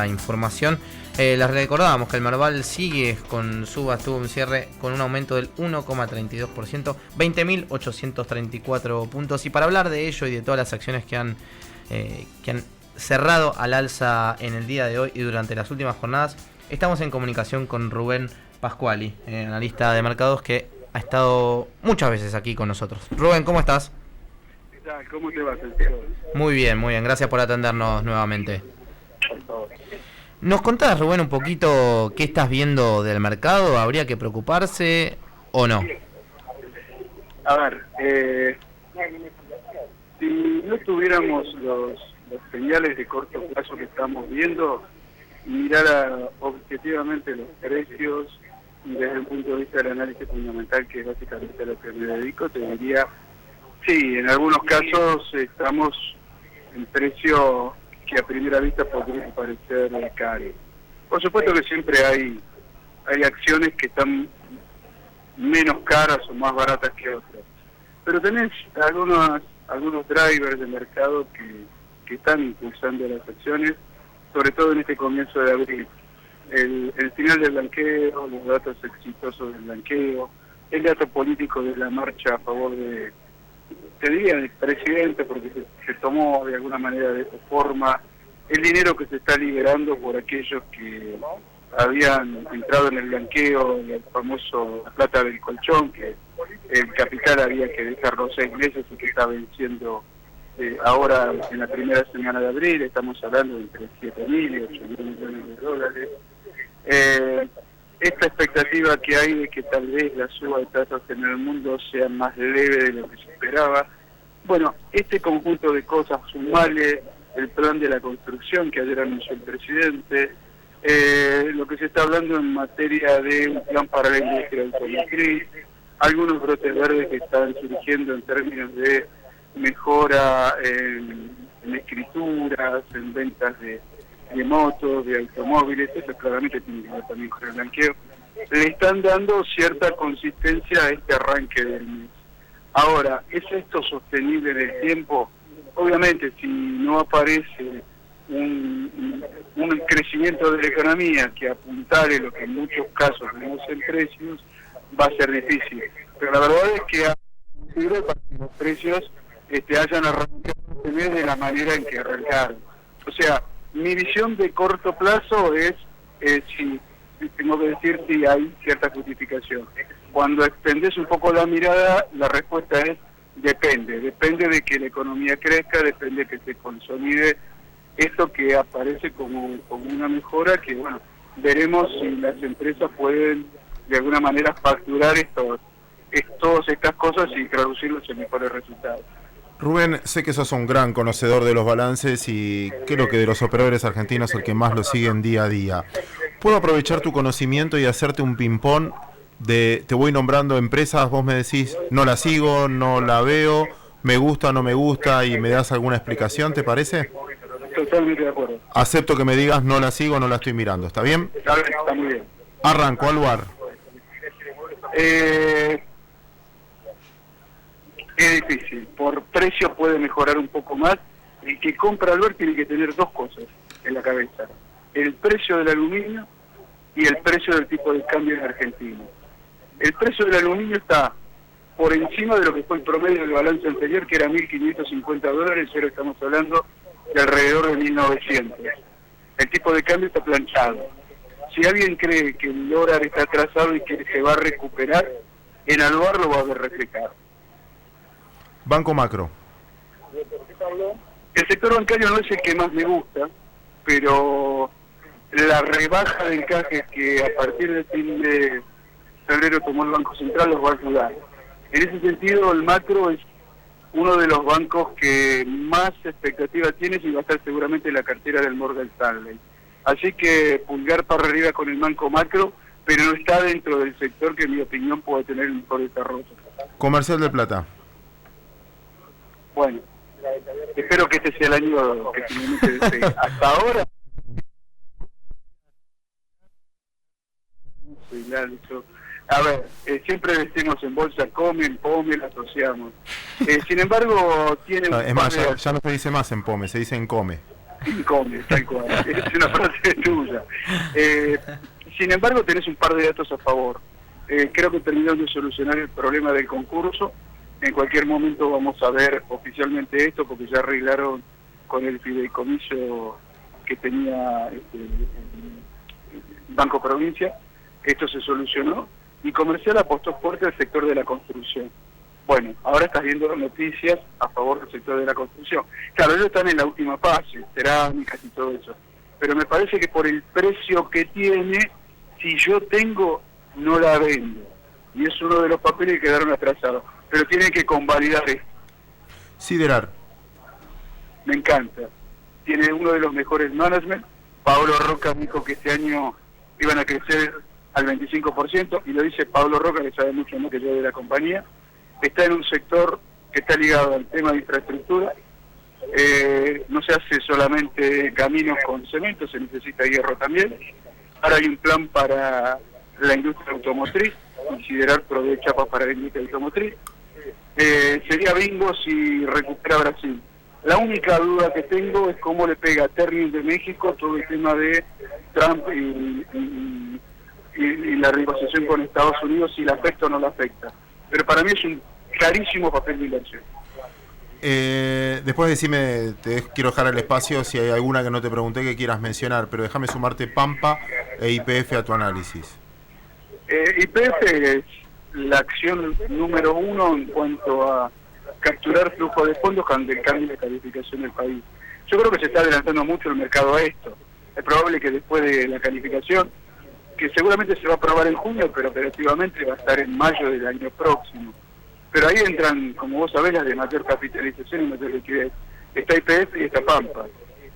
información. Les recordábamos que el Merval sigue con subas, tuvo un cierre con un aumento del 1,32%, 20.834 puntos. Y para hablar de ello y de todas las acciones que han cerrado al alza en el día de hoy y durante las últimas jornadas, estamos en comunicación con Rubén Pascuali, analista de mercados que ha estado muchas veces aquí con nosotros. Rubén, ¿cómo estás? ¿Qué tal? ¿Cómo te va, Santiago? Muy bien, gracias por atendernos nuevamente. Por favor. ¿Nos contás, Rubén, un poquito qué estás viendo del mercado? ¿Habría que preocuparse o no? A ver, si no tuviéramos los señales de corto plazo que estamos viendo, mirara objetivamente los precios desde el punto de vista del análisis fundamental, que es básicamente a lo que me dedico, te diría, sí, en algunos casos estamos en precio que a primera vista podría parecer caro. Por supuesto que siempre hay acciones que están menos caras o más baratas que otras, pero tenés algunos drivers de mercado que están impulsando las acciones, sobre todo en este comienzo de abril. El final del blanqueo, los datos exitosos del blanqueo, el dato político de la marcha a favor de, te diría, del presidente, porque se tomó de alguna manera de esa forma, el dinero que se está liberando por aquellos que habían entrado en el blanqueo, el famoso la plata del colchón, que el capital había que dejarlo 6 meses y que está venciendo ahora en la primera semana de abril. Estamos hablando de entre 7.000 y 8.000 millones de dólares. Esta expectativa que hay de que tal vez la suba de tasas en el mundo sea más leve de lo que se esperaba. Bueno, este conjunto de cosas, sumarle el plan de la construcción que ayer anunció el presidente, lo que se está hablando en materia de un plan para la industria automotriz, algunos brotes verdes que están surgiendo en términos de mejora en escrituras, en ventas de motos, de automóviles, eso claramente tiene que ver también con el blanqueo, le están dando cierta consistencia a este arranque del mes. Ahora, ¿es esto sostenible en el tiempo? Obviamente, si no aparece un crecimiento de la economía que apuntale lo que en muchos casos vemos en precios, va a ser difícil. Pero la verdad es que sirve para que los precios hayan arrancado este mes de la manera en que arrancaron. O sea, mi visión de corto plazo es, si tengo que decir, si hay cierta justificación. Cuando extendés un poco la mirada, la respuesta es depende de que la economía crezca, depende de que se consolide esto que aparece como una mejora, que bueno, veremos si las empresas pueden de alguna manera facturar todas estas cosas y traducirlos en mejores resultados. Rubén, sé que sos un gran conocedor de los balances y creo que de los operadores argentinos el que más lo siguen día a día. ¿Puedo aprovechar tu conocimiento y hacerte un ping-pong te voy nombrando empresas, vos me decís, no la sigo, no la veo, me gusta, no me gusta, y me das alguna explicación, ¿te parece? Totalmente de acuerdo. Acepto que me digas, no la sigo, no la estoy mirando, ¿está bien? Está muy bien. Arranco, Alvar. Es difícil, por precio puede mejorar un poco más. El que compra Alvar tiene que tener dos cosas en la cabeza: el precio del aluminio y el precio del tipo de cambio en Argentina. El precio del aluminio está por encima de lo que fue el promedio del balance anterior, que era $1.550, ahora estamos hablando de alrededor de 1.900. El tipo de cambio está planchado. Si alguien cree que el dólar está atrasado y que se va a recuperar, en Alvar lo va a ver reflejado. Banco Macro. El sector bancario no es el que más me gusta, pero la rebaja de encajes que a partir del fin de febrero tomó el Banco Central, los va a ayudar. En ese sentido, el macro es uno de los bancos que más expectativa tiene y va a estar seguramente en la cartera del Morgan Stanley. Así que pulgar para arriba con el banco macro, pero no está dentro del sector que en mi opinión puede tener el mejor desarrollo. Comercial de Plata. Bueno, espero que este sea el año que finalmente desee. Hasta ahora... A ver, siempre decimos en bolsa, comen, la asociamos. Sin embargo, tiene... Es más, ya no se dice más en Pome, se dice en Come. Come, tal cual. Es una frase tuya. Sin embargo, tenés un par de datos a favor. Creo que terminaron de solucionar el problema del concurso. En cualquier momento vamos a ver oficialmente esto, porque ya arreglaron con el fideicomiso que tenía el Banco Provincia. Esto se solucionó y Comercial apostó fuerte al sector de la construcción. Bueno, ahora estás viendo noticias a favor del sector de la construcción. Claro, ellos están en la última fase, cerámicas y todo eso. Pero me parece que por el precio que tiene, si yo tengo, no la vendo. Y es uno de los papeles que quedaron atrasados. Pero tienen que convalidar esto. Siderar. Me encanta. Tiene uno de los mejores management. Pablo Roca dijo que este año iban a crecer al 25%, y lo dice Pablo Roca, que sabe mucho más que yo de la compañía. Está en un sector que está ligado al tema de infraestructura. No se hace solamente caminos con cemento, se necesita hierro también. Ahora hay un plan para la industria automotriz, considerar provee chapas para la industria automotriz. Sería bingo si recupera Brasil. La única duda que tengo es cómo le pega a Ternium de México todo el tema de Trump y la negociación con Estados Unidos, si la afecta o no la afecta. Pero para mí es un clarísimo papel de inversión. Después decime, quiero dejar el espacio si hay alguna que no te pregunté que quieras mencionar, pero déjame sumarte Pampa e YPF a tu análisis. YPF es la acción número uno en cuanto a capturar flujo de fondos ante el cambio de calificación del país. Yo creo que se está adelantando mucho el mercado a esto. Es probable que después de la calificación, que seguramente se va a aprobar en junio, pero operativamente va a estar en mayo del año próximo. Pero ahí entran, como vos sabés, las de mayor capitalización y mayor liquidez. Está YPF y está Pampa.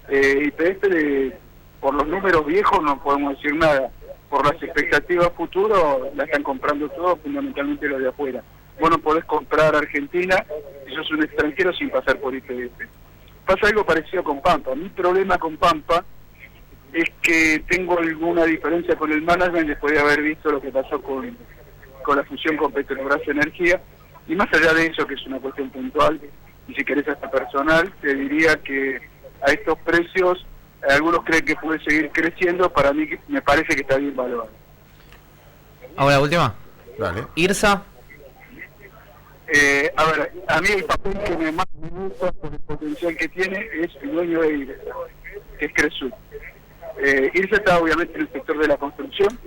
YPF, por los números viejos no podemos decir nada. Por las expectativas futuras, la están comprando todo, fundamentalmente los de afuera. Vos no podés comprar Argentina si sos un extranjero sin pasar por YPF. Pasa algo parecido con Pampa. Mi problema con Pampa es que tengo alguna diferencia con el management después de haber visto lo que pasó con la fusión con Petrobras Energía. Y más allá de eso, que es una cuestión puntual, y si querés hasta personal, te diría que a estos precios, algunos creen que puede seguir creciendo, para mí me parece que está bien valorado. Ahora, última. Dale. IRSA. A ver, a mí el papel que más me gusta por el potencial que tiene es el dueño de IRSA, que es Cresur. IRSA está obviamente en el sector de la construcción,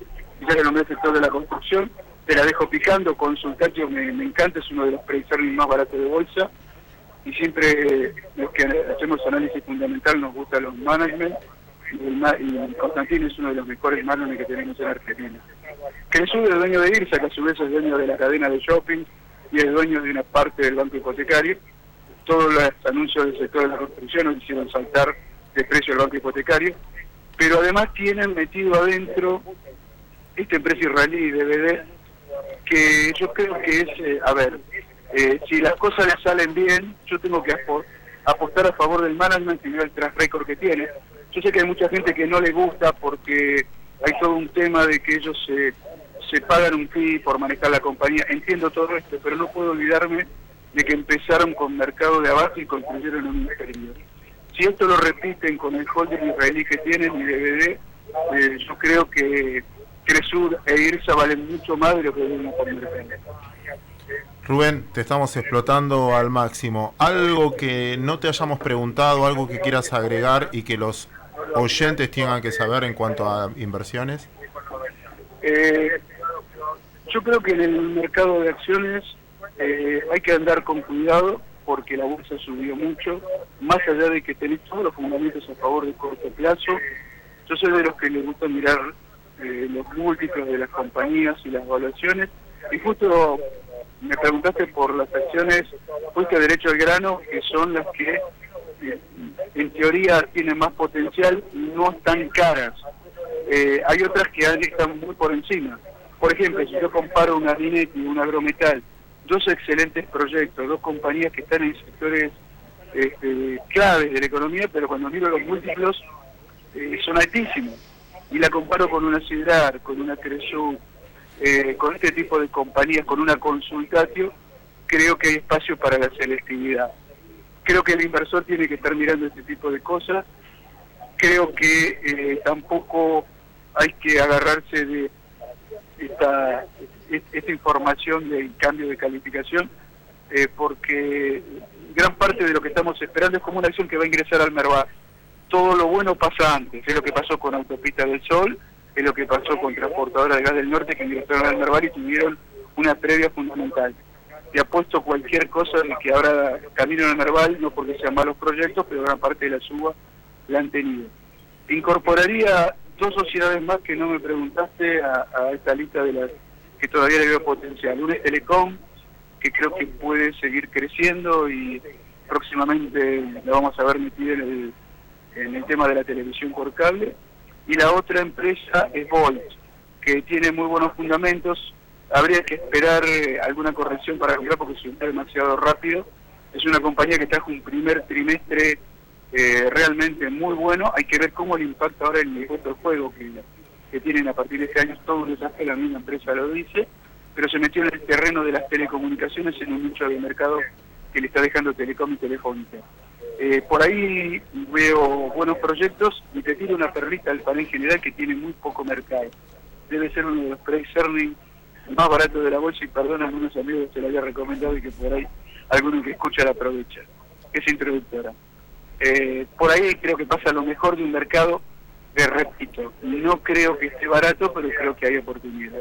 ya que nombré el sector de la construcción, te la dejo picando. Consultatio me encanta, es uno de los predictores más baratos de bolsa, y siempre los que hacemos análisis fundamental nos gustan los management, y Constantino es uno de los mejores management que tenemos en Argentina. Cresur es el dueño de IRSA, que a su vez es dueño de la cadena de shopping y es dueño de una parte del banco hipotecario. Todos los anuncios del sector de la construcción nos hicieron saltar de precio el banco hipotecario, pero además tienen metido adentro esta empresa israelí, DVD, que yo creo que es, si las cosas le salen bien, yo tengo que apostar a favor del management y ver el track record que tiene. Yo sé que hay mucha gente que no le gusta porque hay todo un tema de que ellos se pagan un fee por manejar la compañía. Entiendo todo esto, pero no puedo olvidarme de que empezaron con mercado de abajo y construyeron un imperio. Si esto lo repiten con el holding israelí que tienen y DVD, yo creo que Cresur e IRSA valen mucho más de lo que debemos poner. Rubén, te estamos explotando al máximo. ¿Algo que no te hayamos preguntado, algo que quieras agregar y que los oyentes tengan que saber en cuanto a inversiones? Yo creo que en el mercado de acciones hay que andar con cuidado porque la bolsa subió mucho, más allá de que tenés todos los fundamentos a favor del corto plazo. Yo soy de los que les gusta mirar los múltiplos de las compañías y las evaluaciones. Y justo me preguntaste por las acciones, fuiste derecho al grano, que son las que en teoría tienen más potencial y no están caras. Hay otras que están muy por encima. Por ejemplo, si yo comparo una Minetti y un Agrometal, dos excelentes proyectos, dos compañías que están en sectores claves de la economía, pero cuando miro los múltiplos son altísimos. Y la comparo con una Sidrar, con una Cresú, con este tipo de compañías, con una Consultatio, creo que hay espacio para la selectividad. Creo que el inversor tiene que estar mirando este tipo de cosas. Creo que tampoco hay que agarrarse de esta información del cambio de calificación, porque gran parte de lo que estamos esperando es como una acción que va a ingresar al Merval. Todo lo bueno pasa antes, es lo que pasó con Autopista del Sol, es lo que pasó con Transportadora de Gas del Norte, que ingresaron al Merval y tuvieron una previa fundamental. Te apuesto cualquier cosa de que ahora camino al Merval, no porque sean malos proyectos, pero gran parte de la suba la han tenido. Incorporaría dos sociedades más que no me preguntaste a esta lista de las que todavía le veo potencial. Una es Telecom, que creo que puede seguir creciendo y próximamente la vamos a ver metida en el tema de la televisión por cable. Y la otra empresa es Volt, que tiene muy buenos fundamentos. Habría que esperar alguna corrección para comprar porque se está demasiado rápido. Es una compañía que trajo un primer trimestre realmente muy bueno. Hay que ver cómo le impacta ahora el impuesto al juego que tienen a partir de este año. Todo un desastre, la misma empresa lo dice, pero se metió en el terreno de las telecomunicaciones en un nicho de mercado que le está dejando Telecom y Telefónica. Por ahí veo buenos proyectos y te tiro una perlita al panel general que tiene muy poco mercado. Debe ser uno de los price earnings más baratos de la bolsa y perdón a algunos amigos que se lo había recomendado y que por ahí alguno que escucha la aprovecha. Es introductora. Por ahí creo que pasa lo mejor de un mercado de repito. No creo que esté barato, pero creo que hay oportunidad.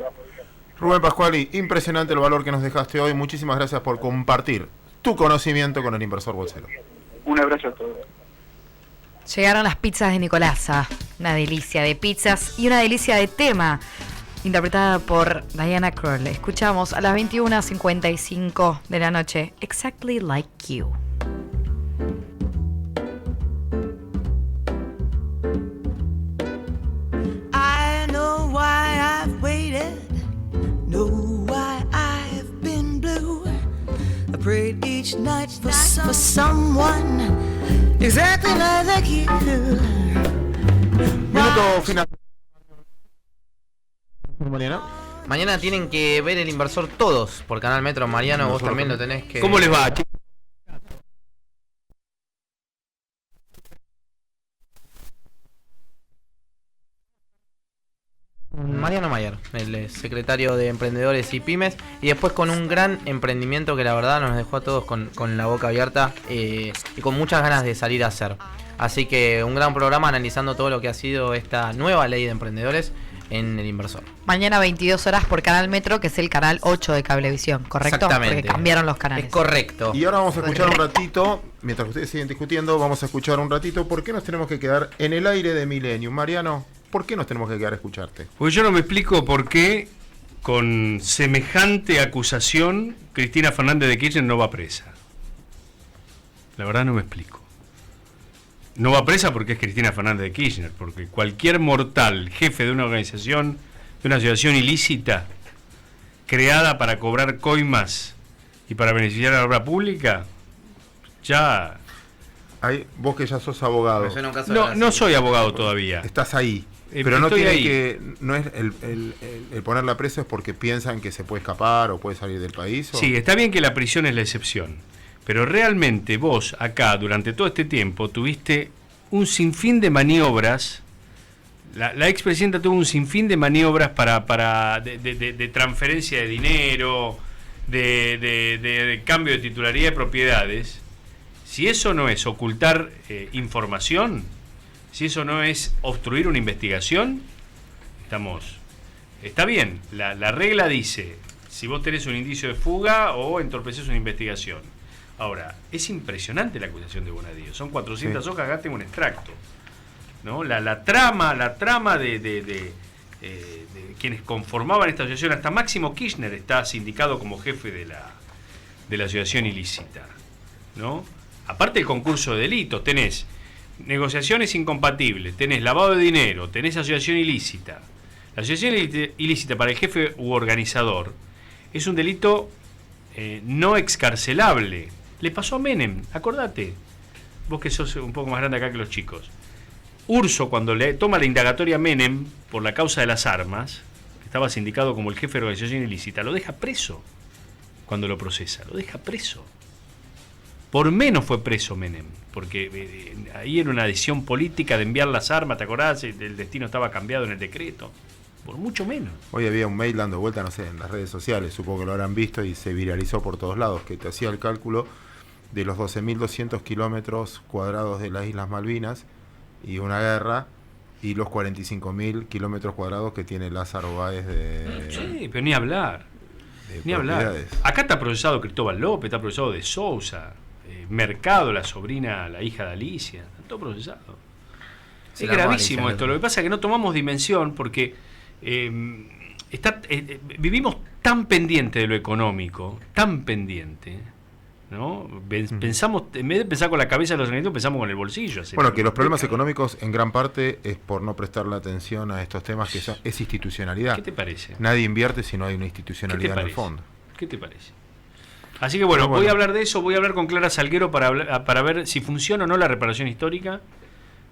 Rubén Pascuali, impresionante el valor que nos dejaste hoy. Muchísimas gracias por compartir tu conocimiento con el inversor bolsero. Un abrazo a todos. Llegaron las pizzas de Nicolasa, una delicia de pizzas y una delicia de tema, interpretada por Diana Krall. Escuchamos a las 21:55 de la noche, Exactly Like You. I know why I've waited, know why I've been blue. I prayed each night for someone exactly like you. Minuto final. Mañana tienen que ver El Inversor todos por Canal Metro. Mariano, vos también lo tenés que... ¿Cómo les va? Mariano Mayer, el secretario de Emprendedores y Pymes, y después con un gran emprendimiento que la verdad nos dejó a todos con la boca abierta y con muchas ganas de salir a hacer. Así que un gran programa analizando todo lo que ha sido esta nueva ley de emprendedores en El Inversor. Mañana 22 horas por Canal Metro, que es el canal 8 de Cablevisión, ¿correcto? Exactamente. Porque cambiaron los canales. Es correcto. Y ahora vamos a escuchar un ratito, mientras ustedes siguen discutiendo, vamos a escuchar un ratito por qué nos tenemos que quedar en el aire de Millennium. Mariano, ¿por qué nos tenemos que quedar a escucharte? Pues yo no me explico por qué con semejante acusación Cristina Fernández de Kirchner no va presa. La verdad no me explico. No va presa porque es Cristina Fernández de Kirchner, porque cualquier mortal jefe de una organización, de una asociación ilícita, creada para cobrar coimas y para beneficiar a la obra pública, ya... Vos que ya sos abogado. No soy abogado todavía. Estás ahí. Pero no estoy tiene ahí. que... No es el ponerla presa es porque piensan que se puede escapar o puede salir del país. ¿O? Sí, está bien que la prisión es la excepción. Pero realmente vos acá, durante todo este tiempo, tuviste un sinfín de maniobras. La expresidenta tuvo un sinfín de maniobras de transferencia de dinero, de cambio de titularidad de propiedades. Si eso no es ocultar información, si eso no es obstruir una investigación, está bien. La regla dice, si vos tenés un indicio de fuga o entorpeces una investigación. Ahora, es impresionante la acusación de Bonadío. Son 400 hojas, acá tengo un extracto. ¿No? La trama de de quienes conformaban esta asociación. Hasta Máximo Kirchner está sindicado como jefe de la asociación ilícita, ¿no? Aparte del concurso de delitos, tenés negociaciones incompatibles, tenés lavado de dinero, tenés asociación ilícita. La asociación ilícita para el jefe u organizador es un delito no excarcelable. Le pasó a Menem, acordate, vos que sos un poco más grande acá que los chicos. Urso, cuando le toma la indagatoria a Menem por la causa de las armas, que estaba sindicado como el jefe de organización ilícita, lo deja preso cuando lo procesa, lo deja preso. Por menos fue preso Menem, porque ahí era una decisión política de enviar las armas, ¿te acordás? El destino estaba cambiado en el decreto. Por mucho menos. Hoy había un mail dando vuelta, no sé, en las redes sociales, supongo que lo habrán visto y se viralizó por todos lados, que te hacía el cálculo de los 12.200 kilómetros cuadrados de las Islas Malvinas y una guerra, y los 45.000 kilómetros cuadrados que tiene Lázaro Báez de... Sí, pero ni hablar. Ni hablar. Acá está procesado Cristóbal López, está procesado de Sousa, Mercado, la sobrina, la hija de Alicia, está todo procesado. Es gravísimo esto. Lo que pasa es que no tomamos dimensión porque vivimos tan pendiente de lo económico, tan pendiente, ¿no? Pensamos, en vez de pensar con la cabeza de los organismos, pensamos con el bolsillo. Bueno, que los problemas económicos en gran parte es por no prestarle atención a estos temas que es institucionalidad. ¿Qué te parece? Nadie invierte si no hay una institucionalidad en el fondo. ¿Qué te parece? Así que bueno, voy a hablar de eso, voy a hablar con Clara Salguero para ver si funciona o no la reparación histórica,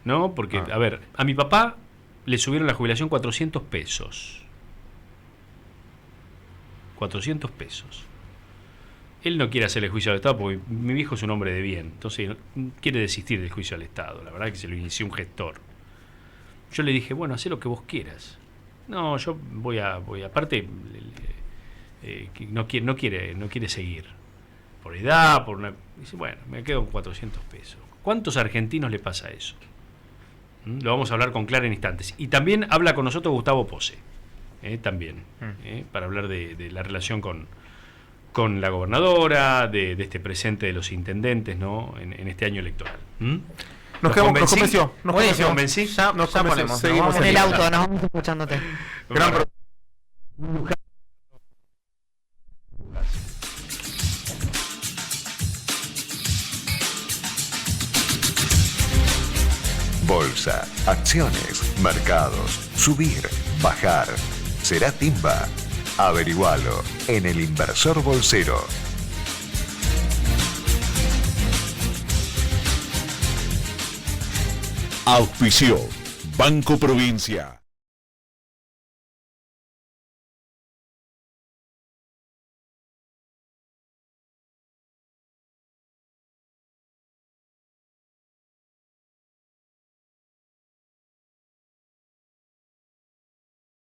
¿no? Porque, a ver, a mi papá le subieron la jubilación 400 pesos. 400 pesos. Él no quiere hacer el juicio al Estado porque mi viejo es un hombre de bien, entonces no quiere desistir del juicio al Estado. La verdad que se lo inició un gestor. Yo le dije, bueno, haz lo que vos quieras. No, yo voy a aparte, no quiere seguir. Por edad, por una... Dice, bueno, me quedo con 400 pesos. ¿Cuántos argentinos le pasa eso? Lo vamos a hablar con Clara en instantes. Y también habla con nosotros Gustavo Pose, también, para hablar de la relación con la gobernadora, de este presente de los intendentes, ¿no? en este año electoral. Nos convenció. ¿Convencí? Ya ponemos. Seguimos en el auto, nos vamos escuchándote. Bolsa, acciones, mercados, subir, bajar. ¿Será timba? Averigualo en El Inversor Bolsero. Auspició Banco Provincia.